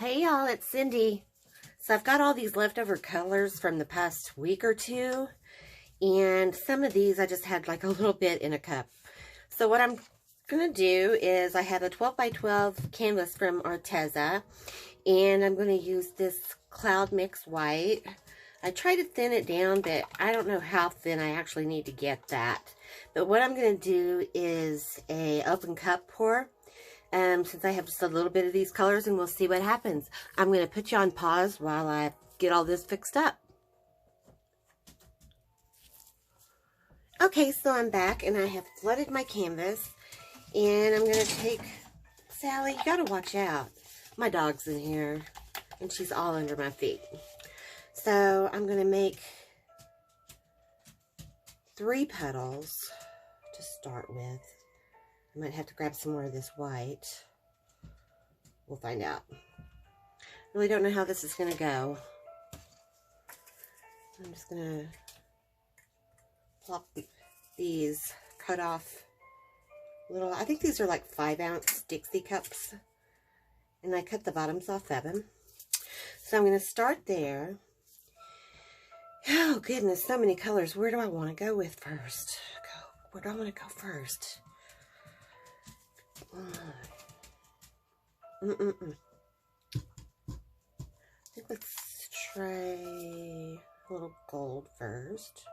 Hey y'all, it's Cindy. So I've got all these leftover colors from the past week or two, and some of these I just had like a little bit in a cup. So what I'm gonna do is I have a 12 by 12 canvas from WOWZA, and I'm gonna use this Cloud Mix White. I try to thin it down, but I don't know how thin I actually need to get that. But what I'm gonna do is a open cup pour. Since I have just a little bit of these colors, and we'll see what happens. I'm going to put you on pause while I get all this fixed up. Okay, so I'm back, and I have flooded my canvas, and I'm going to take, Sally, you got to watch out. My dog's in here, and she's all under my feet. So I'm going to make 3 petals to start with. I might have to grab some more of this white. We'll find out. Really don't know how this is going to go. I'm just going to plop these, cut off little, I think these are like 5-ounce Dixie cups. And I cut the bottoms off of them. So I'm going to start there. Oh goodness, so many colors. Where do I want to go with first? Where do I want to go first? I think let's try a little gold first.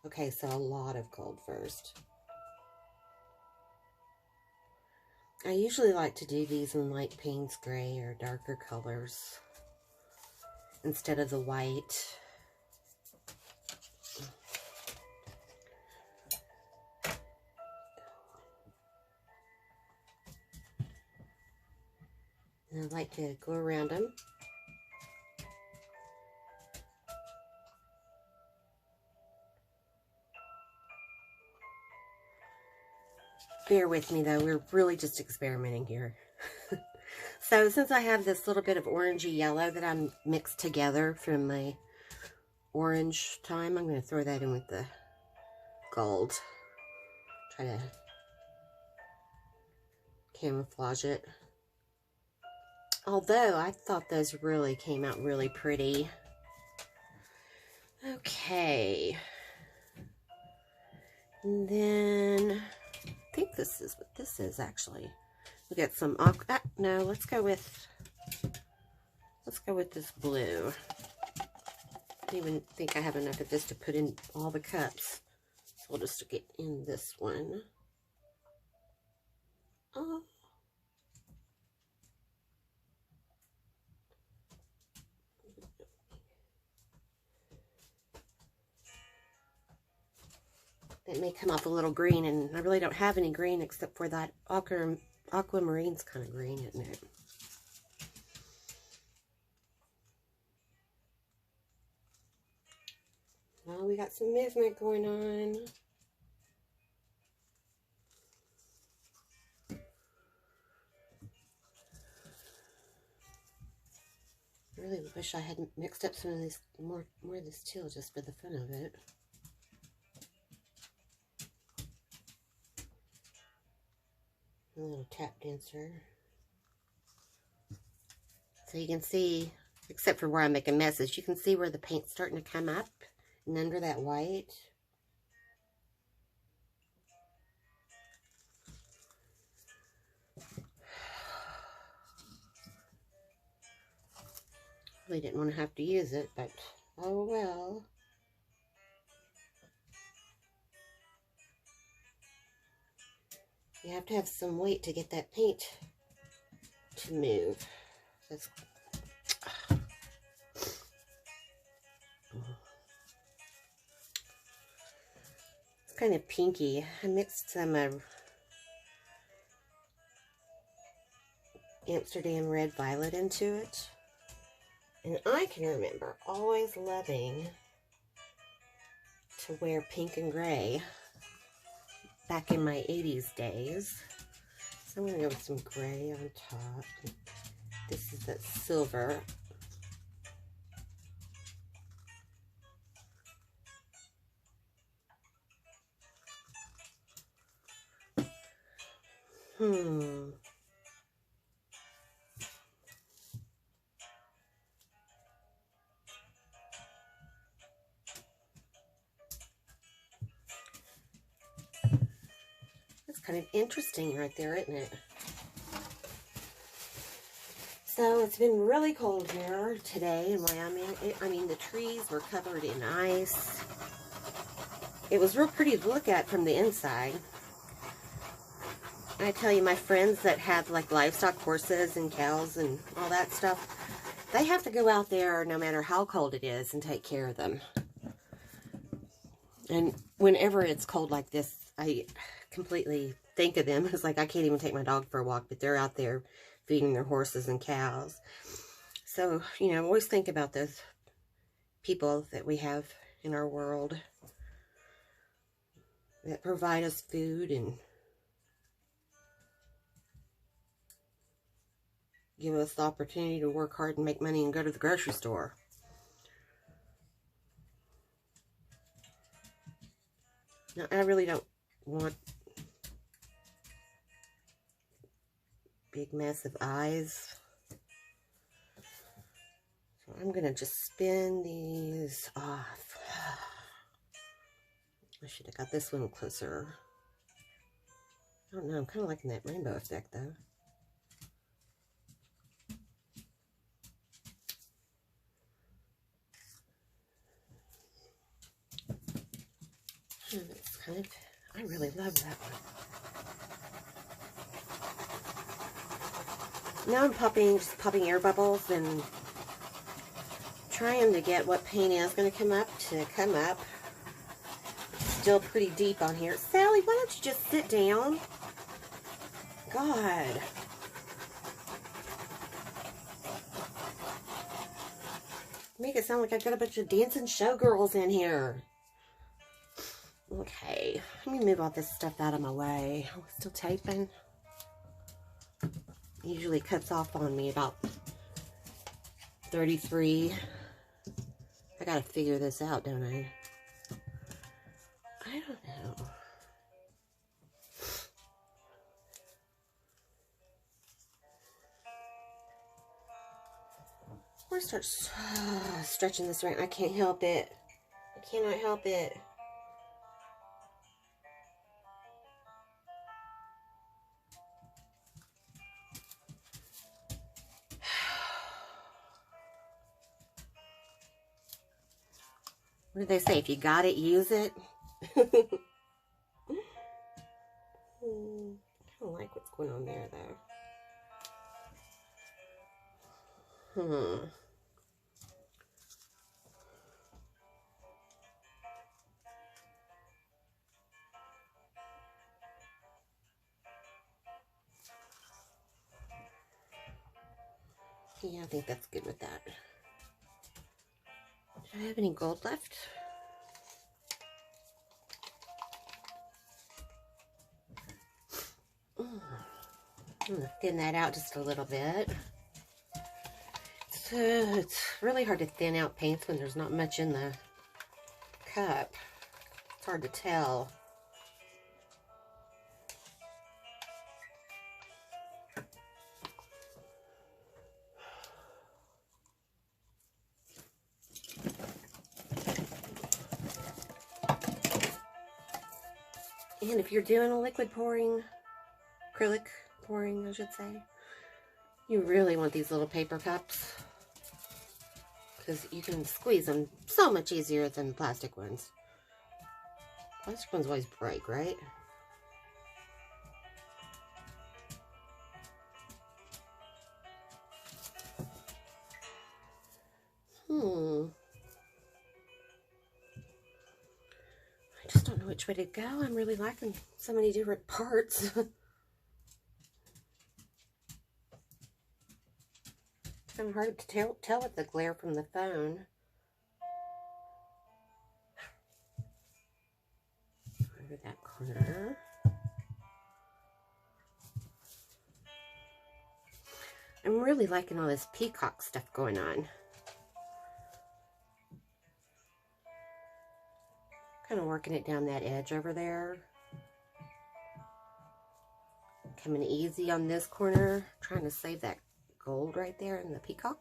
Okay, so a lot of gold first. I usually like to do these in light Payne's gray or darker colors instead of the white. And I like to go around them. Bear with me though, we're really just experimenting here. So since I have this little bit of orangey yellow that I'm mixed together from my orange time, I'm going to throw that in with the gold. Try to camouflage it. Although, I thought those really came out really pretty. Okay. And then, I think this is what this is actually. We got some, no, let's go with this blue. I don't even think I have enough of this to put in all the cups. So we'll just get in this one. Oh. It may come off a little green, and I really don't have any green except for that aquamarine's kind of green, isn't it? Well, we got some movement going on. I really wish I had mixed up some of this more of this teal just for the fun of it. A little tap dancer. So you can see, except for where I'm making messes, you can see where the paint's starting to come up and under that white. Really didn't want to have to use it, but oh well. You have to have some weight to get that paint to move. That's it's kind of pinky. I mixed some Amsterdam RedViolet into it. And I can remember always loving to wear pink and gray back in my 80s days. So I'm going to go with some gray on top. This is that silver. kind of interesting right there, isn't it? So it's been really cold here today in Wyoming. I mean, the trees were covered in ice. It was real pretty to look at from the inside. I tell you, my friends that have like livestock, horses and cows and all that stuff, they have to go out there no matter how cold it is and take care of them. And whenever it's cold like this, I completely think of them. It's like I can't even take my dog for a walk, but they're out there feeding their horses and cows. So, you know, always think about those people that we have in our world that provide us food and give us the opportunity to work hard and make money and go to the grocery store. Now, I really don't want big massive eyes. So I'm going to just spin these off. I should have got this one closer. I don't know, I'm kind of liking that rainbow effect though. It's kind of, I really love that one. Now I'm just popping air bubbles and trying to get what paint is going to come up. Still pretty deep on here. Sally, why don't you just sit down? God. Make it sound like I've got a bunch of dancing showgirls in here. Okay, let me move all this stuff out of my way. Oh, still taping. Usually cuts off on me about 33. I gotta figure this out, don't I? I don't know. I'm gonna start stretching this around. I can't help it. I cannot help it. What do they say? If you got it, use it. I don't like what's going on there, though. Yeah, I think that's good with that. Do I have any gold left? I'm going to thin that out just a little bit. So it's really hard to thin out paints when there's not much in the cup. It's hard to tell. And if you're doing a liquid pouring, acrylic pouring, I should say, you really want these little paper cups because you can squeeze them so much easier than the plastic ones. Plastic ones always break, right? I just don't know which way to go. I'm really liking so many different parts. It's kind of hard to tell with the glare from the phone. Over that corner. I'm really liking all this peacock stuff going on. Kind of working it down that edge over there. Coming easy on this corner. Trying to save that gold right there in the peacock.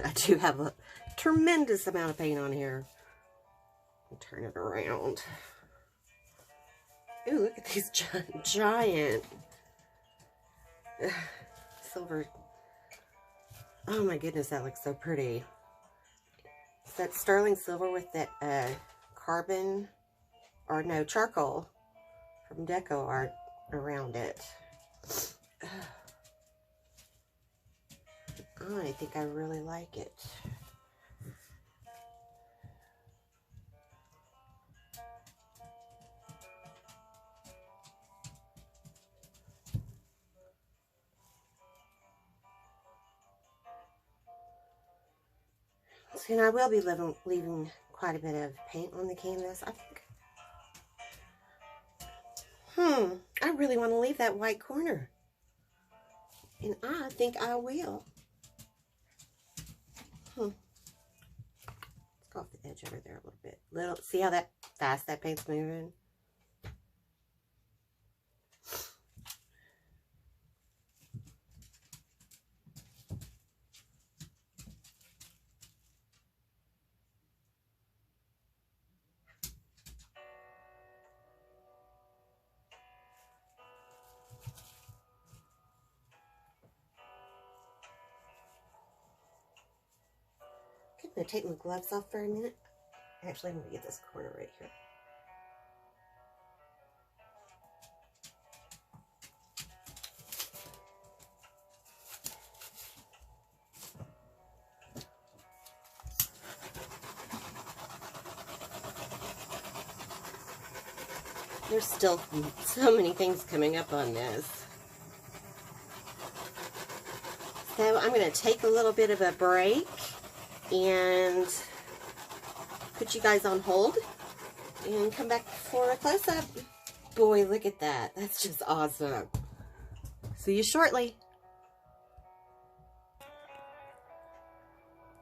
I do have a tremendous amount of paint on here. Turn it around. Ooh, look at these giant silver. Oh my goodness, that looks so pretty. It's that sterling silver with that carbon, or no, charcoal from Decoart around it. I think I really like it. So, and I will be leaving quite a bit of paint on the canvas, I think. I really want to leave that white corner. And I think I will. Let's go off the edge over there a little bit. See how fast that paint's moving? I'm going to take my gloves off for a minute. Actually, I'm going to get this corner right here. There's still so many things coming up on this. So I'm going to take a little bit of a break and put you guys on hold and come back for a close-up. Boy, look at that. That's just awesome. See you shortly.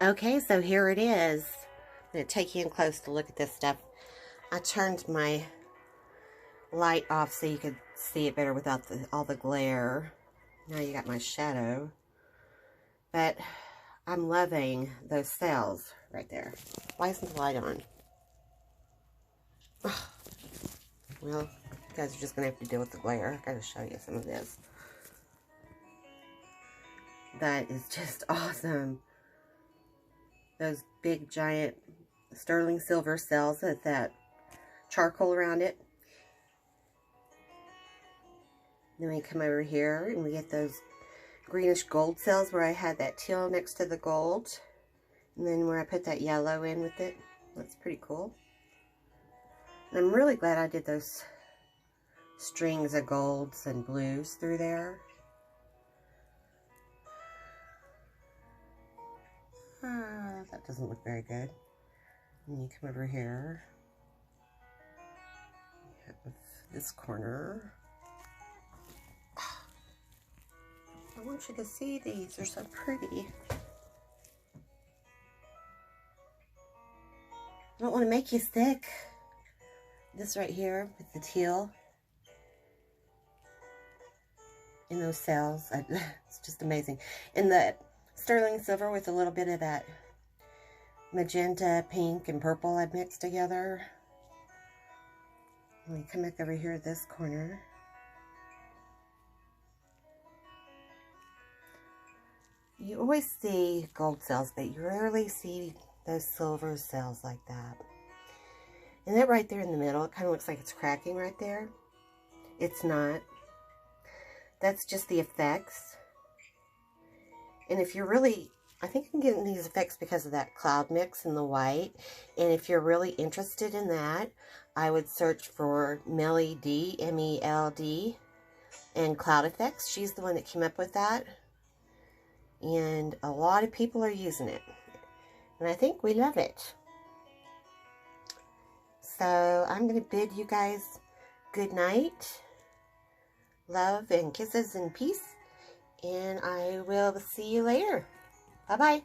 Okay, so here it is. I'm going to take you in close to look at this stuff. I turned my light off so you could see it better without all the glare. Now you got my shadow. But I'm loving those cells right there. Why isn't the light on? Oh. Well, you guys are just going to have to deal with the glare. I got to show you some of this. That is just awesome. Those big, giant sterling silver cells with that charcoal around it. Then we come over here and we get those greenish gold cells where I had that teal next to the gold. And then where I put that yellow in with it. That's pretty cool. And I'm really glad I did those strings of golds and blues through there. That doesn't look very good. And you come over here. You have this corner. I want you to see these. They're so pretty. I don't want to make you sick. This right here with the teal. In those cells. It's just amazing. And the sterling silver with a little bit of that magenta, pink, and purple I mixed together. Let me come back over here at this corner. You always see gold cells, but you rarely see those silver cells like that. And that right there in the middle, it kind of looks like it's cracking right there. It's not. That's just the effects. And if you're really, I think I'm getting these effects because of that cloud mix in the white. And if you're really interested in that, I would search for MelyD, M-E-L-D, and Cloud Effects. She's the one that came up with that. And a lot of people are using it. And I think we love it. So I'm going to bid you guys good night. Love and kisses and peace. And I will see you later. Bye-bye.